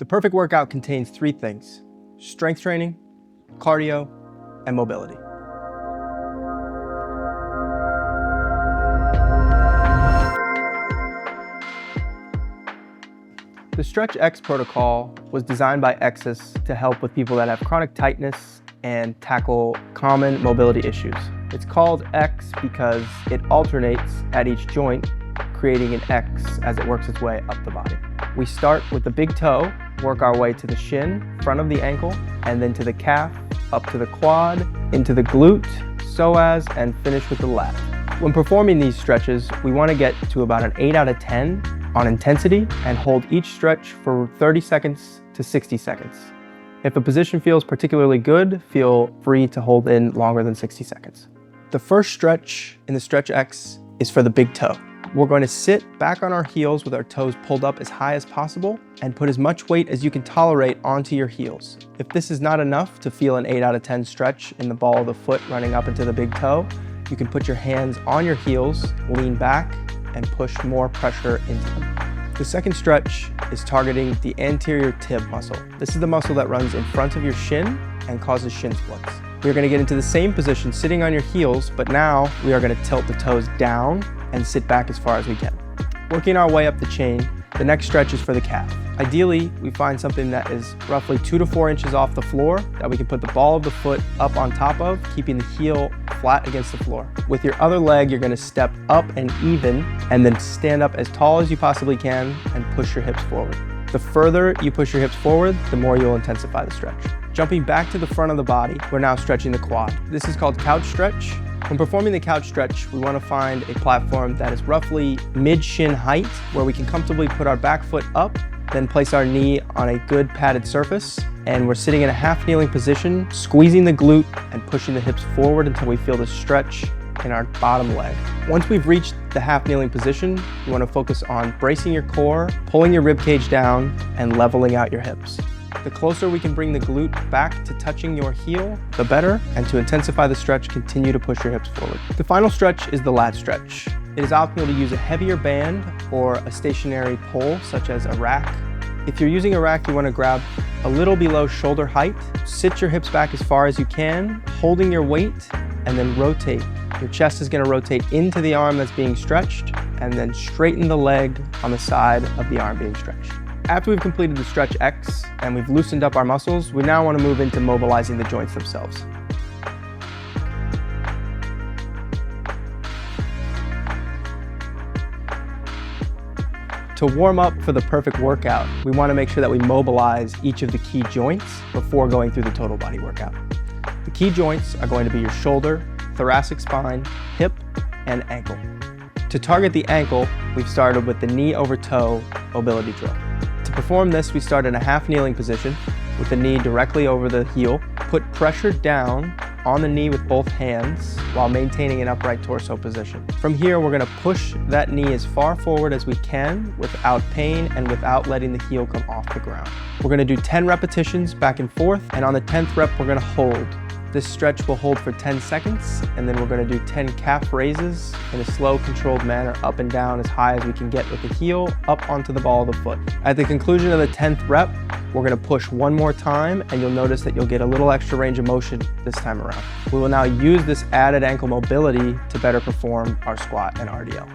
The perfect workout contains three things: strength training, cardio, and mobility. The Stretch X protocol was designed by Exus to help with people that have chronic tightness and tackle common mobility issues. It's called X because it alternates at each joint, creating an X as it works its way up the body. We start with the big toe, work our way to the shin, front of the ankle, and then to the calf, up to the quad, into the glute, psoas, and finish with the lat. When performing these stretches, we want to get to about an 8 out of 10 on intensity and hold each stretch for 30 seconds to 60 seconds. If a position feels particularly good, feel free to hold in longer than 60 seconds. The first stretch in the Stretch X is for the big toe. We're going to sit back on our heels with our toes pulled up as high as possible and put as much weight as you can tolerate onto your heels. If this is not enough to feel an 8 out of 10 stretch in the ball of the foot running up into the big toe, you can put your hands on your heels, lean back, and push more pressure into them. The second stretch is targeting the anterior tib muscle. This is the muscle that runs in front of your shin and causes shin splints. We're going to get into the same position sitting on your heels, but now we are going to tilt the toes down and sit back as far as we can. Working our way up the chain, the next stretch is for the calf. Ideally, we find something that is roughly 2 to 4 inches off the floor that we can put the ball of the foot up on top of, keeping the heel flat against the floor. With your other leg, you're going to step up and even, and then stand up as tall as you possibly can and push your hips forward. The further you push your hips forward, the more you'll intensify the stretch. Jumping back to the front of the body, we're now stretching the quad. This is called couch stretch. When performing the couch stretch, we want to find a platform that is roughly mid-shin height, where we can comfortably put our back foot up, then place our knee on a good padded surface, and we're sitting in a half kneeling position, squeezing the glute and pushing the hips forward until we feel the stretch in our bottom leg. Once we've reached the half kneeling position, you want to focus on bracing your core, pulling your rib cage down, and leveling out your hips. The closer we can bring the glute back to touching your heel, the better, and to intensify the stretch, continue to push your hips forward. The final stretch is the lat stretch. It is optional to use a heavier band or a stationary pole, such as a rack. If you're using a rack, you want to grab a little below shoulder height, sit your hips back as far as you can, holding your weight, and then rotate. Your chest is going to rotate into the arm that's being stretched, and then straighten the leg on the side of the arm being stretched. After we've completed the Stretch X and we've loosened up our muscles, we now want to move into mobilizing the joints themselves. To warm up for the perfect workout, we want to make sure that we mobilize each of the key joints before going through the total body workout. The key joints are going to be your shoulder, thoracic spine, hip, and ankle. To target the ankle, we've started with the knee over toe mobility drill. To perform this, we start in a half kneeling position with the knee directly over the heel. Put pressure down on the knee with both hands while maintaining an upright torso position. From here, we're going to push that knee as far forward as we can without pain and without letting the heel come off the ground. We're going to do 10 repetitions back and forth, and on the 10th rep, we're going to hold. This stretch will hold for 10 seconds, and then we're going to do 10 calf raises in a slow, controlled manner, up and down as high as we can get with the heel up onto the ball of the foot. At the conclusion of the 10th rep, we're going to push one more time, and you'll notice that you'll get a little extra range of motion this time around. We will now use this added ankle mobility to better perform our squat and RDL.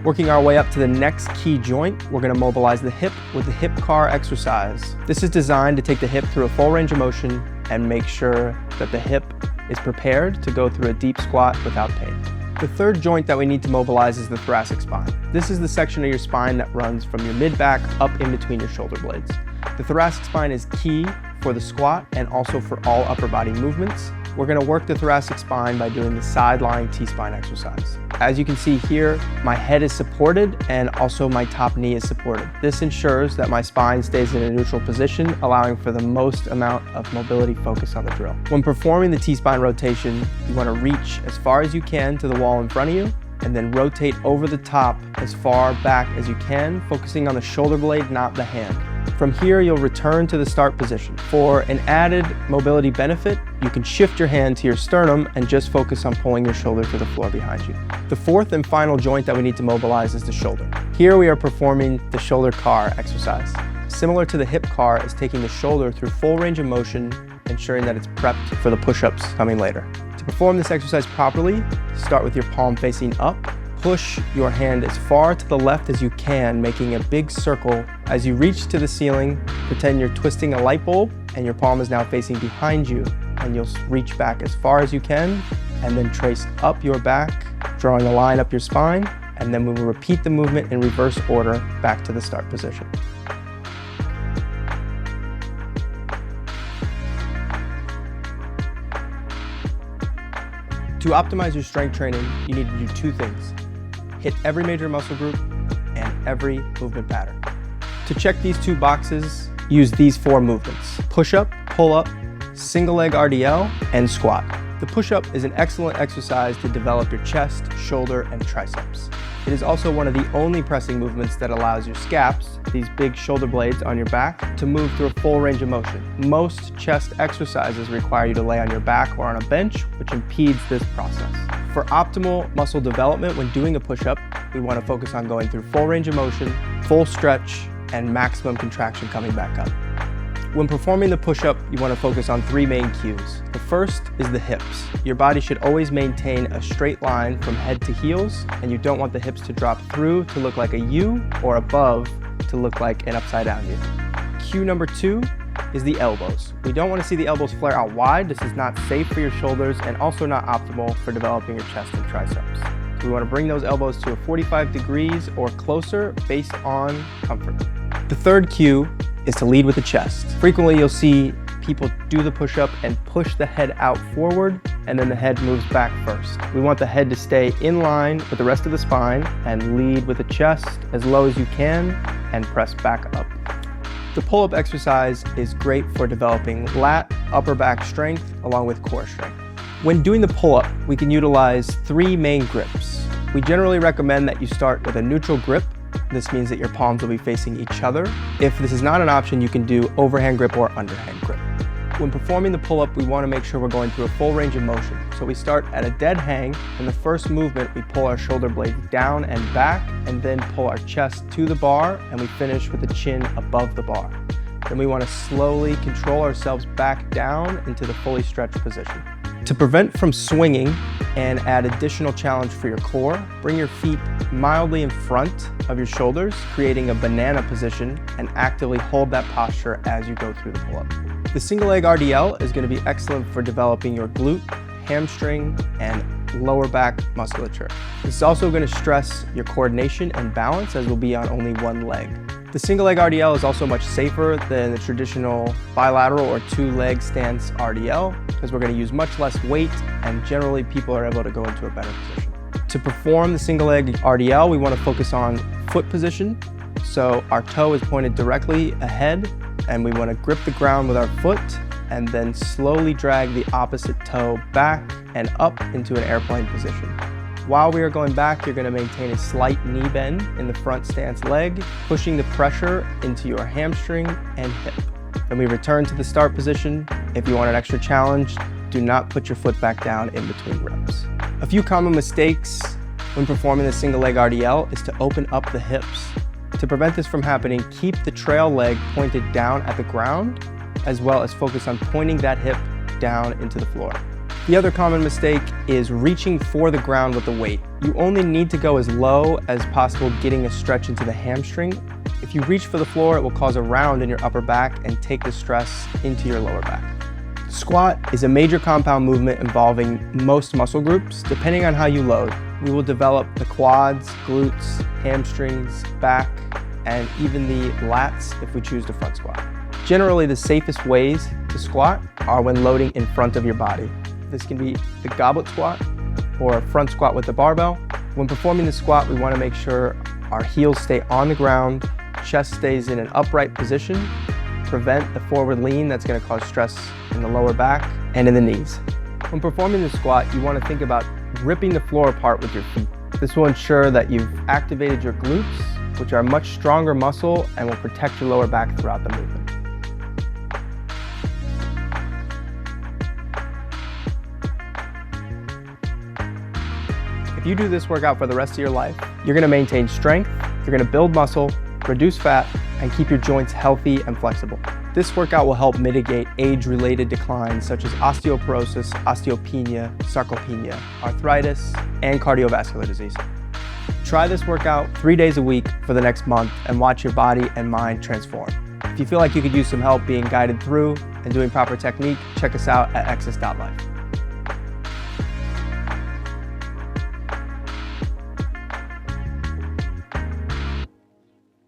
Working our way up to the next key joint, we're going to mobilize the hip with the hip car exercise. This is designed to take the hip through a full range of motion and make sure that the hip is prepared to go through a deep squat without pain. The third joint that we need to mobilize is the thoracic spine. This is the section of your spine that runs from your mid-back up in between your shoulder blades. The thoracic spine is key for the squat and also for all upper body movements. We're going to work the thoracic spine by doing the side-lying T-spine exercise. As you can see here, my head is supported and also my top knee is supported. This ensures that my spine stays in a neutral position, allowing for the most amount of mobility focus on the drill. When performing the T-spine rotation, you want to reach as far as you can to the wall in front of you, and then rotate over the top as far back as you can, focusing on the shoulder blade, not the hand. From here, you'll return to the start position. For an added mobility benefit, you can shift your hand to your sternum and just focus on pulling your shoulder to the floor behind you. The fourth and final joint that we need to mobilize is the shoulder. Here we are performing the shoulder car exercise. Similar to the hip car is taking the shoulder through full range of motion, ensuring that it's prepped for the push-ups coming later. To perform this exercise properly, start with your palm facing up. Push your hand as far to the left as you can, making a big circle. As you reach to the ceiling, pretend you're twisting a light bulb and your palm is now facing behind you, and you'll reach back as far as you can and then trace up your back, drawing a line up your spine, and then we will repeat the movement in reverse order back to the start position. To optimize your strength training, you need to do two things: hit every major muscle group and every movement pattern. To check these two boxes, use these 4 movements: push-up, pull-up, single leg RDL, and squat. The push-up is an excellent exercise to develop your chest, shoulder, and triceps. It is also one of the only pressing movements that allows your scaps, these big shoulder blades on your back, to move through a full range of motion. Most chest exercises require you to lay on your back or on a bench, which impedes this process. For optimal muscle development when doing a push-up, we want to focus on going through full range of motion, full stretch, and maximum contraction coming back up. When performing the push-up, you want to focus on 3 main cues. The first is the hips. Your body should always maintain a straight line from head to heels, and you don't want the hips to drop through to look like a U or above to look like an upside-down U. Cue number 2 is the elbows. We don't want to see the elbows flare out wide. This is not safe for your shoulders and also not optimal for developing your chest and triceps. So we want to bring those elbows to a 45 degrees or closer based on comfort. The third cue is to lead with the chest. Frequently you'll see people do the push-up and push the head out forward, and then the head moves back first. We want the head to stay in line with the rest of the spine and lead with the chest as low as you can and press back up. The pull-up exercise is great for developing lat, upper back strength along with core strength. When doing the pull-up, we can utilize 3 main grips. We generally recommend that you start with a neutral grip. This means that your palms will be facing each other. If this is not an option, you can do overhand grip or underhand grip. When performing the pull-up, we want to make sure we're going through a full range of motion. So we start at a dead hang. In the first movement, we pull our shoulder blades down and back, and then pull our chest to the bar, and we finish with the chin above the bar. Then we want to slowly control ourselves back down into the fully stretched position. To prevent from swinging and add additional challenge for your core, bring your feet mildly in front of your shoulders, creating a banana position, and actively hold that posture as you go through the pull-up. The single leg RDL is going to be excellent for developing your glute, hamstring, and lower back musculature. This is also going to stress your coordination and balance, as we'll be on only one leg. The single leg RDL is also much safer than the traditional bilateral or 2-leg stance RDL, because we're going to use much less weight, and generally people are able to go into a better position. To perform the single leg RDL, we want to focus on foot position. So our toe is pointed directly ahead, and we want to grip the ground with our foot and then slowly drag the opposite toe back and up into an airplane position. While we are going back, you're going to maintain a slight knee bend in the front stance leg, pushing the pressure into your hamstring and hip. Then we return to the start position. If you want an extra challenge, do not put your foot back down in between reps. A few common mistakes when performing the single leg RDL is to open up the hips. To prevent this from happening, keep the trail leg pointed down at the ground, as well as focus on pointing that hip down into the floor. The other common mistake is reaching for the ground with the weight. You only need to go as low as possible, getting a stretch into the hamstring. If you reach for the floor, it will cause a round in your upper back and take the stress into your lower back. Squat is a major compound movement involving most muscle groups. Depending on how you load, we will develop the quads, glutes, hamstrings, back, and even the lats if we choose to front squat. Generally, the safest ways to squat are when loading in front of your body. This can be the goblet squat or a front squat with the barbell. When performing the squat, we want to make sure our heels stay on the ground, chest stays in an upright position, prevent the forward lean that's going to cause stress in the lower back and in the knees. When performing the squat, you want to think about ripping the floor apart with your feet. This will ensure that you've activated your glutes, which are a much stronger muscle and will protect your lower back throughout the movement. If you do this workout for the rest of your life, you're going to maintain strength, you're going to build muscle, reduce fat, and keep your joints healthy and flexible. This workout will help mitigate age-related declines such as osteoporosis, osteopenia, sarcopenia, arthritis, and cardiovascular disease. Try this workout 3 days a week for the next month and watch your body and mind transform. If you feel like you could use some help being guided through and doing proper technique, check us out at exus.life.